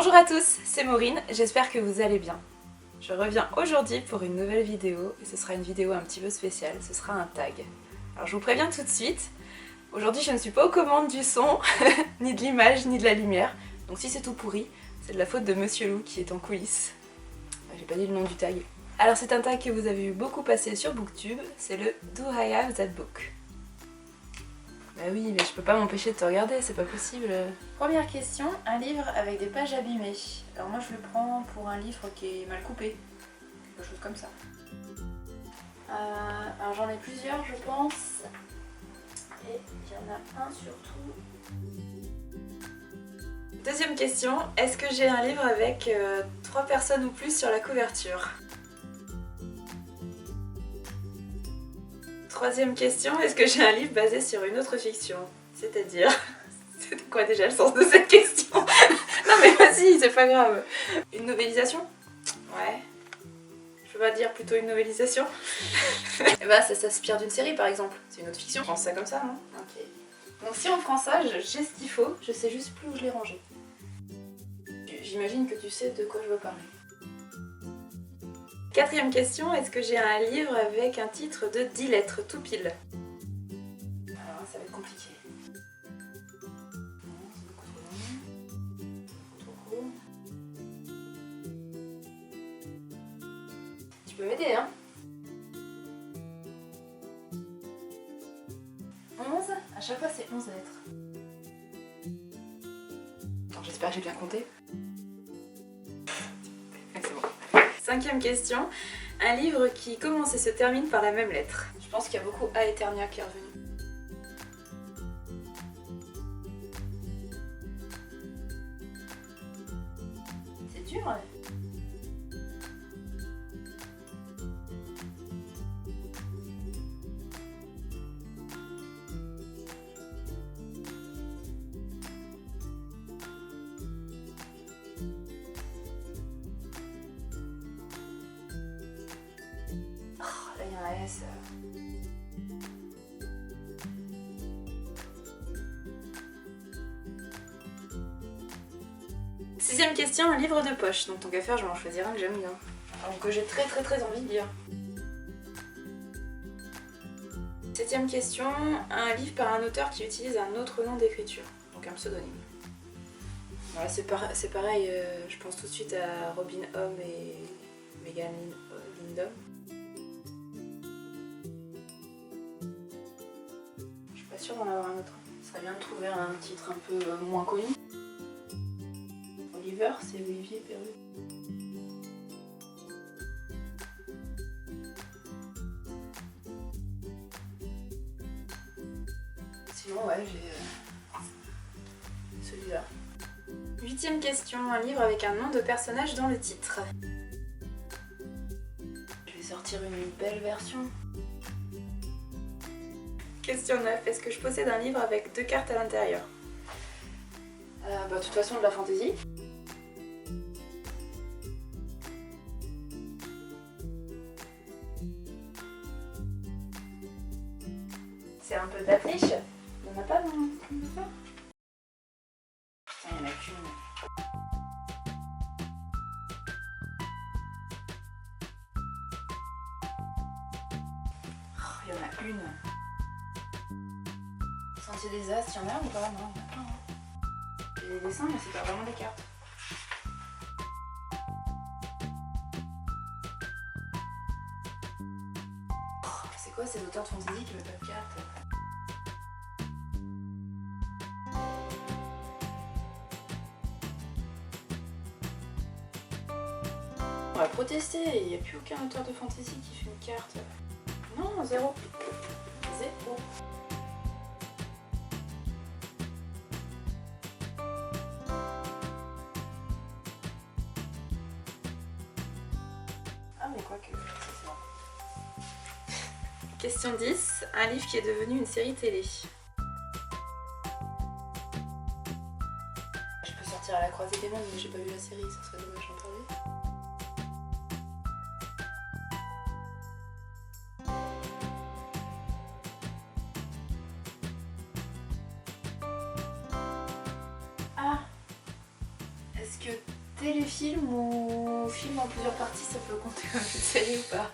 Bonjour à tous, c'est Maureen, j'espère que vous allez bien. Je reviens aujourd'hui pour une nouvelle vidéo et ce sera une vidéo un petit peu spéciale, ce sera un tag. Alors je vous préviens tout de suite, aujourd'hui je ne suis pas aux commandes du son, ni de l'image, ni de la lumière. Donc si c'est tout pourri, c'est de la faute de Monsieur Lou qui est en coulisses. J'ai pas dit le nom du tag. Alors c'est un tag que vous avez vu beaucoup passer sur Booktube, c'est le Do I Have That Book? Bah oui, mais je peux pas m'empêcher de te regarder, c'est pas possible. Première question, un livre avec des pages abîmées. Alors moi je le prends pour un livre qui est mal coupé, quelque chose comme ça. Alors j'en ai plusieurs je pense, et il y en a un surtout. Deuxième question, est-ce que j'ai un livre avec 3 personnes ou plus sur la couverture? Troisième question, est-ce que j'ai un livre basé sur une autre fiction? C'est-à-dire... C'était quoi déjà le sens de cette question? Non mais vas-y, c'est pas grave. Une novélisation? Ouais. Je peux pas dire plutôt une novélisation? Bah ça s'inspire d'une série par exemple. C'est une autre fiction. On prend ça comme ça, non? Ok. Donc si on prend ça, j'ai ce qu'il faut, je sais juste plus où je l'ai rangé. J'imagine que tu sais de quoi je veux parler. Quatrième question, est-ce que j'ai un livre avec un titre de 10 lettres tout pile? Alors ça va être compliqué. Non, c'est beaucoup trop long. Tu peux m'aider, hein? 11? À chaque fois c'est 11 lettres. Attends, j'espère que j'ai bien compté. Cinquième question, un livre qui commence et se termine par la même lettre. Je pense qu'il y a beaucoup Aeternia qui est revenu. C'est dur, ouais. Là il y a un S. Sixième question, un livre de poche. Donc tant qu'à faire, je vais en choisir un que j'aime bien. Donc que j'ai très envie de lire. Septième question, un livre par un auteur qui utilise un autre nom d'écriture. Donc un pseudonyme. Voilà, c'est pareil, je pense tout de suite à Robin Homme et Megan Lindom. Je suis pas sûre d'en avoir un autre. Ce serait bien de trouver un titre un peu moins connu. Oliver, c'est Olivier Perru. Sinon, ouais, j'ai celui-là. Huitième question, un livre avec un nom de personnage dans le titre. Je vais sortir une belle version. Question 9, est-ce que je possède un livre avec 2 cartes à l'intérieur? De toute façon de la fantaisie. C'est un peu d'affiche. Il n'y en a pas dans le livre? Putain, il n'y en a qu'une. Oh, il y en a une. Sentier des As, il y en a ou pas? Non, il y en a plein. Il y a des dessins, mais c'est pas vraiment des cartes. Oh, c'est quoi ces auteurs de fantasy qui veulent pas de cartes? On va protester, il n'y a plus aucun auteur de fantasy qui fait une carte. Non, 0. 0. Ah mais quoi que, c'est ça. Question 10, un livre qui est devenu une série télé. Je peux sortir à la croisée des mondes, mais j'ai pas vu la série, ça serait dommage d'en parler. Ah, est-ce que Téléfilm ou film en plusieurs parties, ça peut compter comme une série ou pas?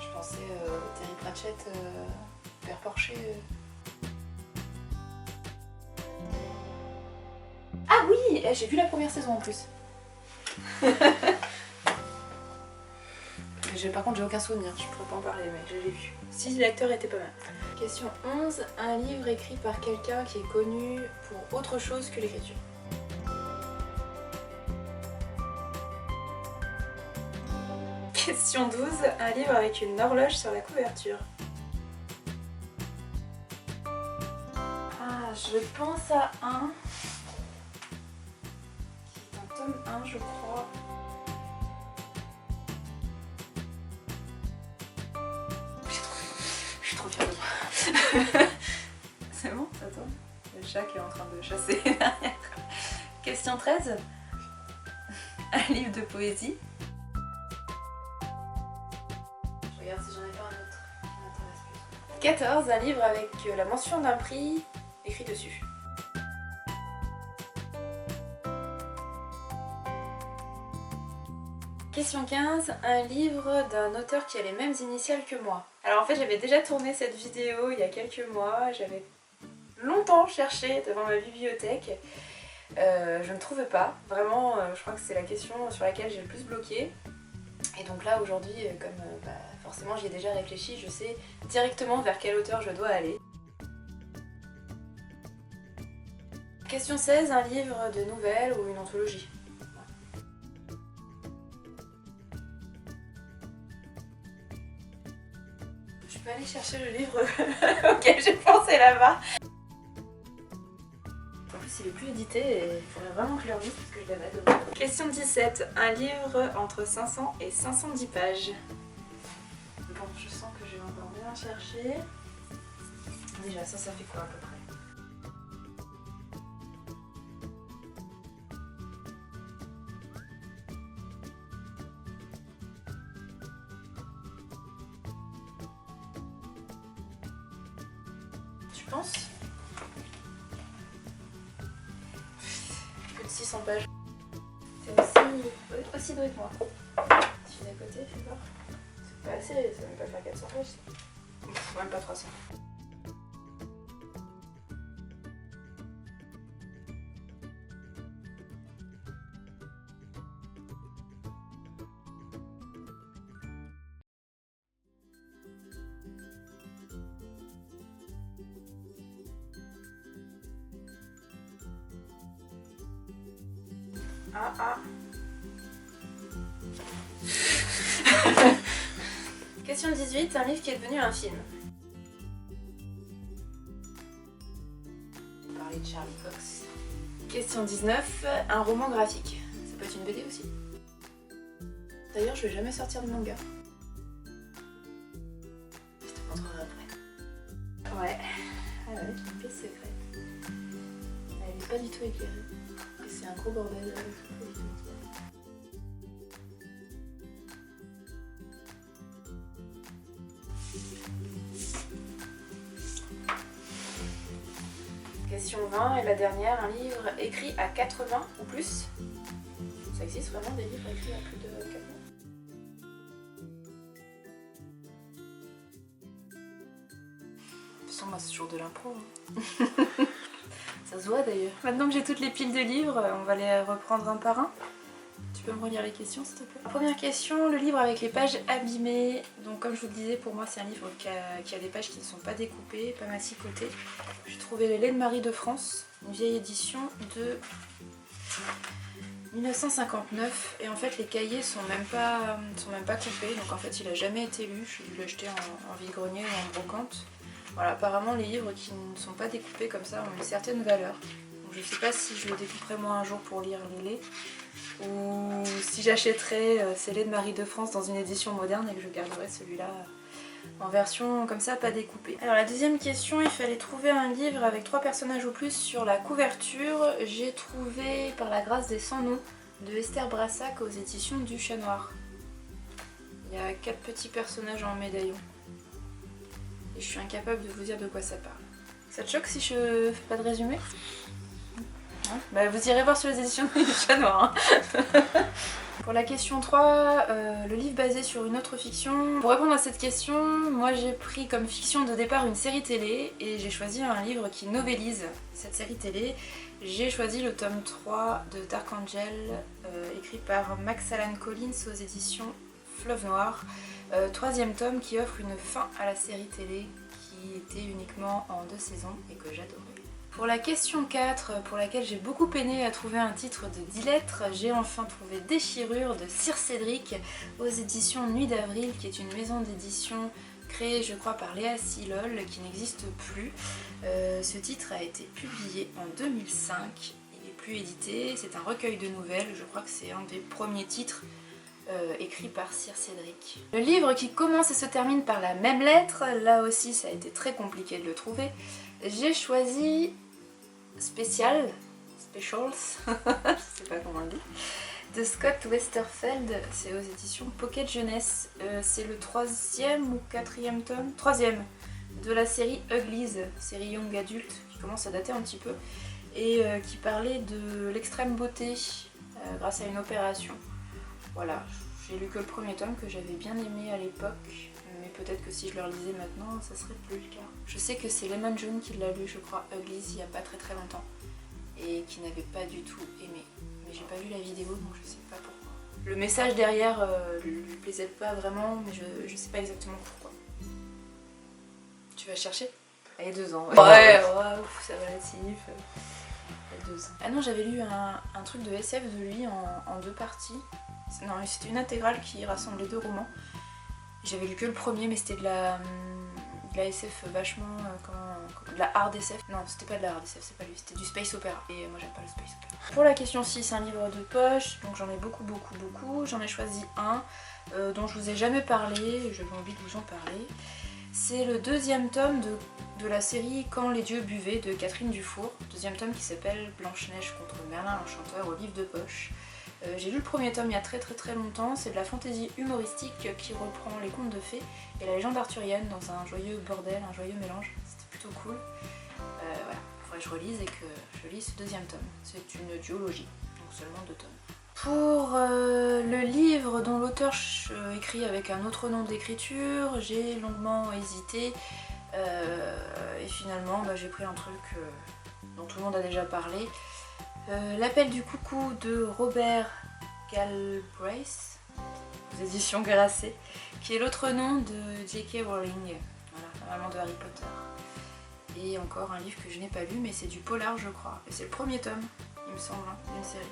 Je pensais Terry Pratchett, Père Porcher. Ah oui, j'ai vu la première saison en plus. Par contre j'ai aucun souvenir, je pourrais pas en parler mais je l'ai vu. Si l'acteur était pas mal. Question 11. Un livre écrit par quelqu'un qui est connu pour autre chose que l'écriture. Question 12. Un livre avec une horloge sur la couverture. Ah, je pense à un... qui est un tome 1 je crois. Je suis trop fière de moi. C'est bon, ça tourne. Le chat qui est en train de chasser derrière. Question 13. Un livre de poésie. Je regarde si j'en ai pas un autre qui m'intéresse plus. 14. Un livre avec la mention d'un prix écrit dessus. Question 15. Un livre d'un auteur qui a les mêmes initiales que moi. Alors en fait j'avais déjà tourné cette vidéo il y a quelques mois, j'avais longtemps cherché devant ma bibliothèque, je ne trouvais pas, vraiment je crois que c'est la question sur laquelle j'ai le plus bloqué. Et donc là aujourd'hui comme forcément j'y ai déjà réfléchi, je sais directement vers quel auteur je dois aller. Question 16. Un livre de nouvelles ou une anthologie. Je peux aller chercher le livre auquel j'ai pensé là-bas. En plus il est plus édité et il faudrait vraiment que je le relise parce que je l'avais adoré. Question 17. Un livre entre 500 et 510 pages. Bon, je sens que je vais encore bien chercher. Déjà ça fait quoi à peu près? Tu penses? Plus de 600 pages. C'est aussi doué que moi. Celui d'à côté, fais voir. C'est pas assez, ça va même pas faire 400 pages. Même pas 300. Question 18, un livre qui est devenu un film. On va parler de Charlie Cox. Question 19, un roman graphique. Ça peut être une BD aussi. D'ailleurs, je vais jamais sortir de manga. Je te montrerai après. Ouais, avec une pièce secrète. Elle n'est pas du tout éclairée. Et c'est un gros bordel. Question 20 et la dernière, un livre écrit à 80 ou plus. Ça existe vraiment des livres écrits à plus de 4 ans? De toute façon, moi c'est toujours de l'impro. Hein. Ça se voit d'ailleurs. Maintenant que j'ai toutes les piles de livres, on va les reprendre un par un. Tu peux me relire les questions s'il te plaît? Première question, le livre avec les pages abîmées. Donc comme je vous le disais, pour moi c'est un livre qui a des pages qui ne sont pas découpées, pas massicotées. J'ai trouvé Les Laits de Marie de France, une vieille édition de 1959. Et en fait les cahiers sont même pas coupés, donc en fait il a jamais été lu. J'ai dû l'acheter en vide-grenier ou en brocante. Voilà, apparemment les livres qui ne sont pas découpés comme ça ont une certaine valeur. Donc, je sais pas si je le découperai moi un jour pour lire les laits, ou si j'achèterai ces Laits de Marie de France dans une édition moderne et que je garderai celui-là en version comme ça, pas découpée. Alors la deuxième question, il fallait trouver un livre avec 3 personnages ou plus sur la couverture. J'ai trouvé Par la grâce des 100 noms de Esther Brassac aux éditions du Chat Noir. Il y a 4 petits personnages en médaillon. Et je suis incapable de vous dire de quoi ça parle. Ça te choque si je fais pas de résumé? Hein, bah, vous irez voir sur les éditions du Chat Noir. Hein. Pour la question 3, le livre basé sur une autre fiction. Pour répondre à cette question, moi j'ai pris comme fiction de départ une série télé et j'ai choisi un livre qui novélise cette série télé. J'ai choisi le tome 3 de Dark Angel, écrit par Max Allan Collins aux éditions Fleuve Noir. Troisième tome qui offre une fin à la série télé qui était uniquement en 2 saisons et que j'adorais. Pour la question 4, pour laquelle j'ai beaucoup peiné à trouver un titre de 10 lettres, j'ai enfin trouvé Déchirure de Sir Cédric aux éditions Nuit d'Avril, qui est une maison d'édition créée je crois par Léa Silol, qui n'existe plus. Ce titre a été publié en 2005, il n'est plus édité, c'est un recueil de nouvelles, je crois que c'est un des premiers titres écrit par Sir Cédric. Le livre qui commence et se termine par la même lettre, là aussi ça a été très compliqué de le trouver. J'ai choisi Specials, je sais pas comment on dit, de Scott Westerfeld, c'est aux éditions Pocket Jeunesse. C'est le 3e ou 4e tome, 3e de la série Uglies, série young adulte qui commence à dater un petit peu et qui parlait de l'extrême beauté grâce à une opération. Voilà, j'ai lu que le premier tome que j'avais bien aimé à l'époque, mais peut-être que si je le relisais maintenant, ça serait plus le cas. Je sais que c'est Lemon June qui l'a lu, je crois, Uglies, il n'y a pas très longtemps, et qui n'avait pas du tout aimé. Mais j'ai pas vu la vidéo, donc je sais pas pourquoi. Le message derrière lui plaisait pas vraiment, mais je sais pas exactement pourquoi. Tu vas chercher? Il y a 2 ans. Ouais, c'est relatif. Il y a 2 ans. Ah non, j'avais lu un truc de SF de lui en 2 parties. Non, c'était une intégrale qui rassemblait 2 romans. J'avais lu que le premier, mais c'était de la SF vachement... de la hard SF. Non, c'était pas de la hard SF, c'est pas lui, c'était du space opéra. Et moi j'aime pas le space opéra. Pour la question 6, un livre de poche, donc j'en ai beaucoup. J'en ai choisi un dont je vous ai jamais parlé, j'avais envie de vous en parler. C'est le 2e tome de la série Quand les dieux buvaient de Catherine Dufour. 2e tome qui s'appelle Blanche-Neige contre Merlin l'Enchanteur au livre de poche. J'ai lu le premier tome il y a très facilement, c'est de la fantaisie humoristique qui reprend les contes de fées et la légende arthurienne dans un joyeux bordel, un joyeux mélange, c'était plutôt cool. Voilà, il faudrait que je relise et que je lise ce 2e tome. C'est une duologie, donc seulement 2 tomes. Pour le livre dont l'auteur écrit avec un autre nom d'écriture, j'ai longuement hésité et finalement j'ai pris un truc dont tout le monde a déjà parlé. L'appel du coucou de Robert Galbraith, aux éditions Grasset, qui est l'autre nom de J.K. Rowling, voilà, la maman de Harry Potter. Et encore un livre que je n'ai pas lu, mais c'est du polar je crois. Et c'est le 1er tome, il me semble, d'une série.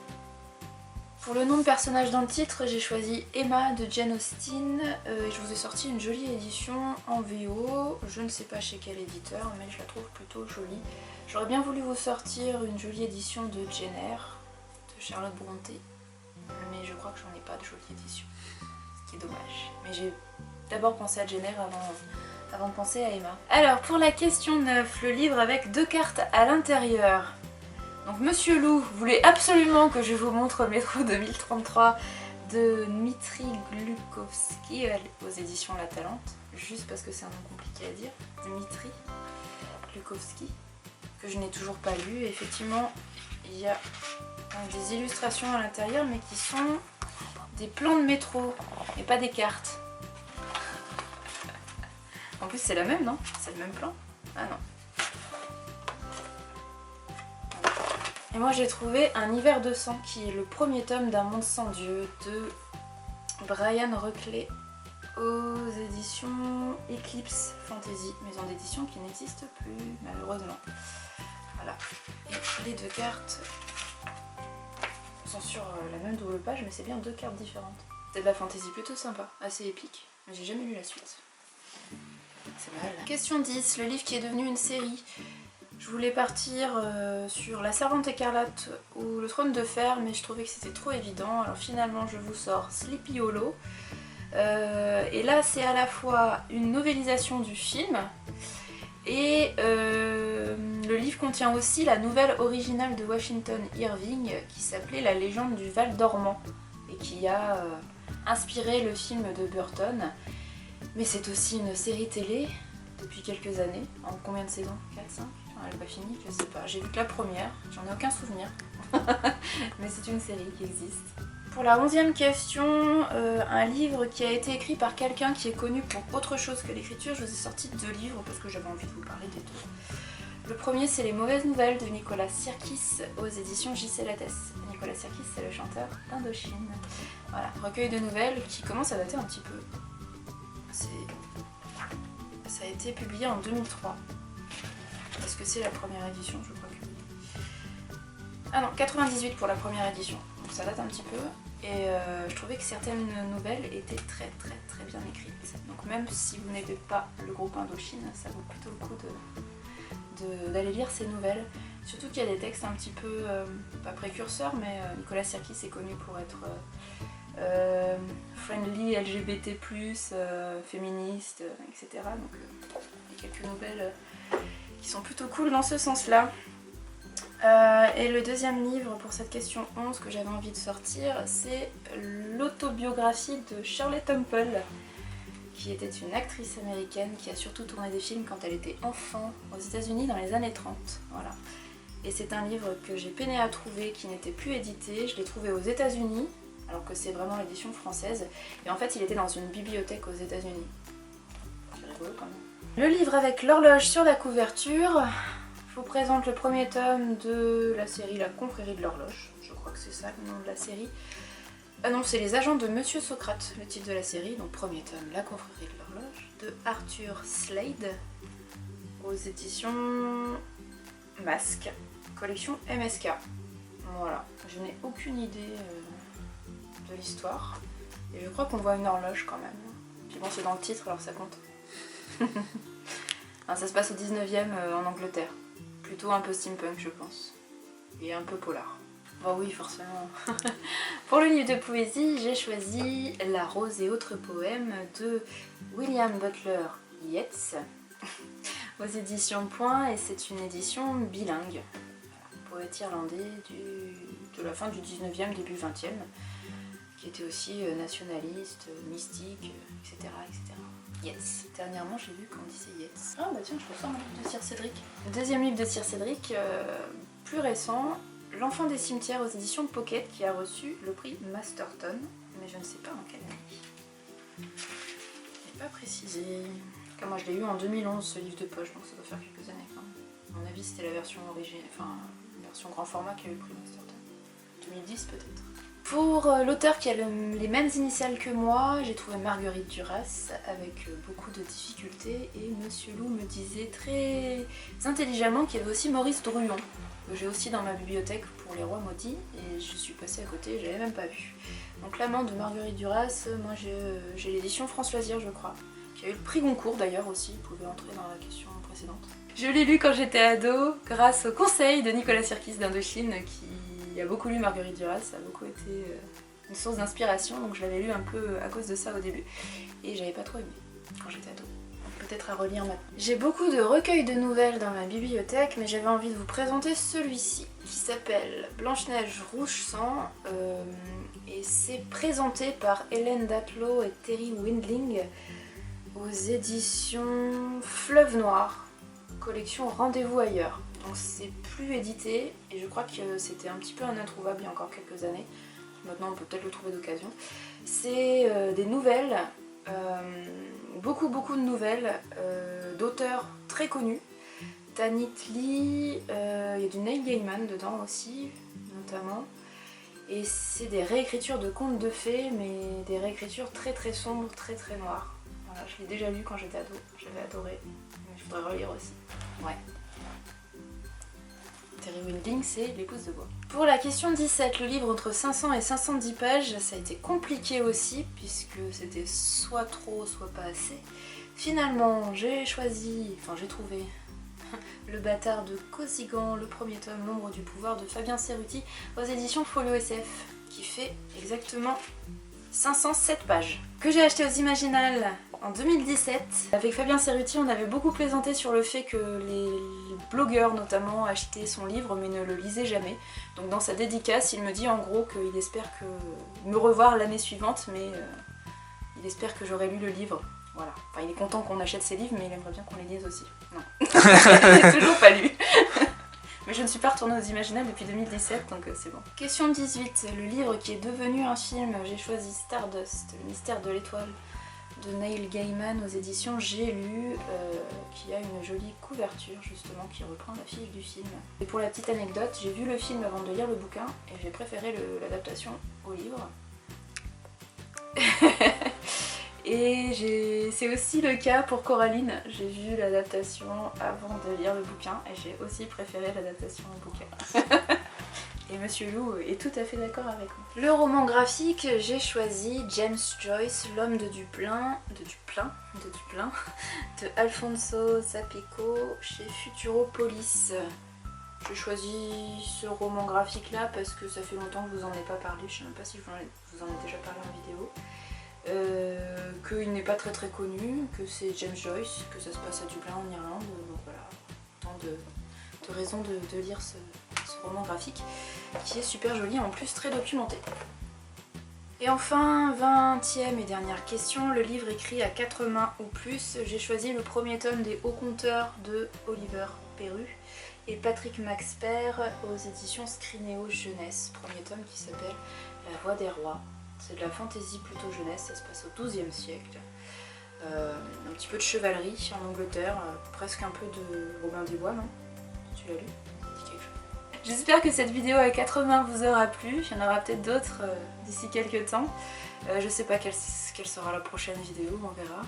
Pour le nom de personnage dans le titre, j'ai choisi Emma de Jane Austen. Je vous ai sorti une jolie édition en VO, je ne sais pas chez quel éditeur, mais je la trouve plutôt jolie. J'aurais bien voulu vous sortir une jolie édition de Jane Eyre, de Charlotte Brontë, mais je crois que j'en ai pas de jolie édition, ce qui est dommage. Mais j'ai d'abord pensé à Jane Eyre avant de penser à Emma. Alors pour la question 9, le livre avec 2 cartes à l'intérieur. Donc Monsieur Loup voulait absolument que je vous montre Métro 2033 de Dmitri Glukovski aux éditions La Talente, juste parce que c'est un nom compliqué à dire, Dmitri Glukovski, que je n'ai toujours pas lu. Et effectivement, il y a des illustrations à l'intérieur, mais qui sont des plans de métro, et pas des cartes. En plus c'est la même, non? C'est le même plan? Ah non. Et moi j'ai trouvé Un hiver de sang, qui est le 1er tome d'Un monde sans Dieu de Brian Ruckley aux éditions Eclipse Fantasy, maison d'édition qui n'existe plus malheureusement. Voilà. Et les 2 cartes sont sur la même double page, mais c'est bien 2 cartes différentes. C'est de la fantasy plutôt sympa, assez épique, mais j'ai jamais lu la suite. C'est mal. Question 10, le livre qui est devenu une série. Je voulais partir sur La Servante écarlate ou Le Trône de fer, mais je trouvais que c'était trop évident. Alors finalement je vous sors Sleepy Hollow. Et là c'est à la fois une novélisation du film et le livre contient aussi la nouvelle originale de Washington Irving qui s'appelait La légende du Val dormant et qui a inspiré le film de Burton. Mais c'est aussi une série télé depuis quelques années. En combien de saisons? 4, 5? Elle n'est pas finie, je sais pas. J'ai vu que la première, j'en ai aucun souvenir. Mais c'est une série qui existe. Pour la 11e question, un livre qui a été écrit par quelqu'un qui est connu pour autre chose que l'écriture. Je vous ai sorti 2 livres parce que j'avais envie de vous parler des 2. Le premier, c'est Les Mauvaises Nouvelles de Nicolas Sirkis aux éditions J.C. Lattès. Nicolas Sirkis, c'est le chanteur d'Indochine. Voilà, recueil de nouvelles qui commence à dater un petit peu. Ça a été publié en 2003. Est-ce que c'est la première édition? Je crois que... Ah non, 98 pour la première édition. Donc ça date un petit peu. Et je trouvais que certaines nouvelles étaient très bien écrites. Donc même si vous n'aimez pas le groupe Indochine, ça vaut plutôt le coup d'aller lire ces nouvelles. Surtout qu'il y a des textes un petit peu, pas précurseurs, mais Nicolas Sirkis est connu pour être friendly, LGBT+, féministe, etc. Donc il y a quelques nouvelles qui sont plutôt cool dans ce sens-là. Et le deuxième livre pour cette question 11 que j'avais envie de sortir, c'est l'autobiographie de Shirley Temple, qui était une actrice américaine qui a surtout tourné des films quand elle était enfant aux États-Unis dans les années 30. Voilà. Et c'est un livre que j'ai peiné à trouver, qui n'était plus édité. Je l'ai trouvé aux États-Unis, alors que c'est vraiment l'édition française. Et en fait, il était dans une bibliothèque aux États-Unis. C'est rigolo quand même. Le livre avec l'horloge sur la couverture. Je vous présente le premier tome de la série La Confrérie de l'Horloge. Je crois que c'est ça le nom de la série. Ah non, c'est Les Agents de Monsieur Socrate, le titre de la série. Donc premier tome, La Confrérie de l'Horloge, de Arthur Slade, aux éditions Masque, collection MSK. Voilà, je n'ai aucune idée de l'histoire. Et je crois qu'on voit une horloge quand même. Puis bon, c'est dans le titre, alors ça compte. Alors, ça se passe au 19e en Angleterre. Plutôt un peu steampunk, je pense. Et un peu polar. Bah oui, forcément. Pour le livre de poésie, j'ai choisi La Rose et autres poèmes de William Butler Yeats aux éditions Point, et c'est une édition bilingue. Poète irlandais de la fin du 19e, début 20e, qui était aussi nationaliste, mystique, etc. etc. Yeats. Dernièrement, j'ai vu qu'on disait Yeats. Ah bah tiens, je ressors un livre de Sir Cédric. Le deuxième livre de Sir Cédric, plus récent, L'Enfant des cimetières aux éditions Pocket, qui a reçu le prix Masterton, mais je ne sais pas en quelle année. Il n'est pas précisé. Car moi je l'ai eu en 2011, ce livre de poche, donc ça doit faire quelques années quand même. À mon avis, c'était la version originale, enfin, la version grand format qui a eu le prix Masterton. 2010 peut-être. Pour l'auteur qui a les mêmes initiales que moi, j'ai trouvé Marguerite Duras avec beaucoup de difficultés, et Monsieur Loup me disait très intelligemment qu'il y avait aussi Maurice Druon, que j'ai aussi dans ma bibliothèque pour Les Rois Maudits, et je suis passée à côté, je l'avais même pas vu. Donc l'amant de Marguerite Duras, moi j'ai l'édition France Loisirs, je crois, qui a eu le prix Goncourt d'ailleurs aussi, vous pouvez entrer dans la question précédente. Je l'ai lu quand j'étais ado, grâce au conseil de Nicolas Sirkis d'Indochine, qui a beaucoup lu Marguerite Duras, ça a beaucoup été une source d'inspiration, donc je l'avais lu un peu à cause de ça au début, et j'avais pas trop aimé quand j'étais ado. Peut-être à relire maintenant. J'ai beaucoup de recueils de nouvelles dans ma bibliothèque, mais j'avais envie de vous présenter celui-ci, qui s'appelle Blanche-Neige Rouge Sang, et c'est présenté par Hélène Datlow et Terry Windling aux éditions Fleuve Noir, collection Rendez-vous ailleurs. Donc c'est plus édité, et je crois que c'était un petit peu un introuvable il y a encore quelques années. Maintenant on peut peut-être le trouver d'occasion. C'est des nouvelles, beaucoup de nouvelles d'auteurs très connus. Tanit Lee, il y a du Neil Gaiman dedans aussi, notamment. Et c'est des réécritures de contes de fées, mais des réécritures très sombres, très noires. Voilà, je l'ai déjà lu quand j'étais ado, j'avais adoré, mais je voudrais relire aussi. Ouais. Terry Windling, c'est L'épouse de bois. Pour la question 17, le livre entre 500 et 510 pages, ça a été compliqué aussi, puisque c'était soit trop, soit pas assez. Finalement, j'ai trouvé Le Bâtard de Kosigan, le premier tome, L'ombre du pouvoir de Fabien Cerruti, aux éditions Folio SF, qui fait exactement 507 pages. Que j'ai acheté aux Imaginales en 2017. Avec Fabien Cerruti, on avait beaucoup plaisanté sur le fait que les blogueurs notamment achetaient son livre mais ne le lisaient jamais. Donc dans sa dédicace, il me dit en gros qu'il espère me revoir l'année suivante, mais il espère que j'aurai lu le livre Voilà. Enfin, il est content qu'on achète ses livres, mais il aimerait bien qu'on les lise aussi. Non. Je l'ai toujours pas lu. Mais je ne suis pas retournée aux Imaginables depuis 2017, donc c'est bon. Question 18. Le livre qui est devenu un film, j'ai choisi Stardust, le mystère de l'étoile, de Neil Gaiman aux éditions J'ai lu, qui a une jolie couverture justement qui reprend l'affiche du film. Et pour la petite anecdote, j'ai vu le film avant de lire le bouquin et j'ai préféré l'adaptation au livre. Et c'est aussi le cas pour Coraline, j'ai vu l'adaptation avant de lire le bouquin et j'ai aussi préféré l'adaptation au bouquin. Et Monsieur Lou est tout à fait d'accord avec moi. Le roman graphique, j'ai choisi James Joyce, L'homme de Dublin, de Alfonso Zapeco chez Futuropolis. J'ai choisi ce roman graphique là parce que ça fait longtemps que je vous en ai pas parlé, je sais même pas si je vous en ai déjà parlé en vidéo. Qu'il n'est pas très connu, que c'est James Joyce, que ça se passe à Dublin en Irlande, donc voilà, tant de raisons de lire ce roman graphique qui est super joli, en plus très documenté. Et enfin, 20e et dernière question, le livre écrit à 4 mains ou plus, j'ai choisi le premier tome des Hauts Conteurs de Oliver Perru et Patrick Maxper aux éditions Scrinéo Jeunesse, premier tome qui s'appelle La Voix des Rois. C'est de la fantaisie plutôt jeunesse, ça se passe au XIIe siècle. Un petit peu de chevalerie en Angleterre, presque un peu de Robin des Bois, non? Tu l'as lu? Dis quelque chose. J'espère que cette vidéo à 4 mains vous aura plu, il y en aura peut-être d'autres d'ici quelques temps. Je sais pas quelle sera la prochaine vidéo, on verra.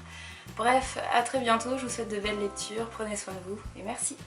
Bref, à très bientôt, je vous souhaite de belles lectures, prenez soin de vous et merci!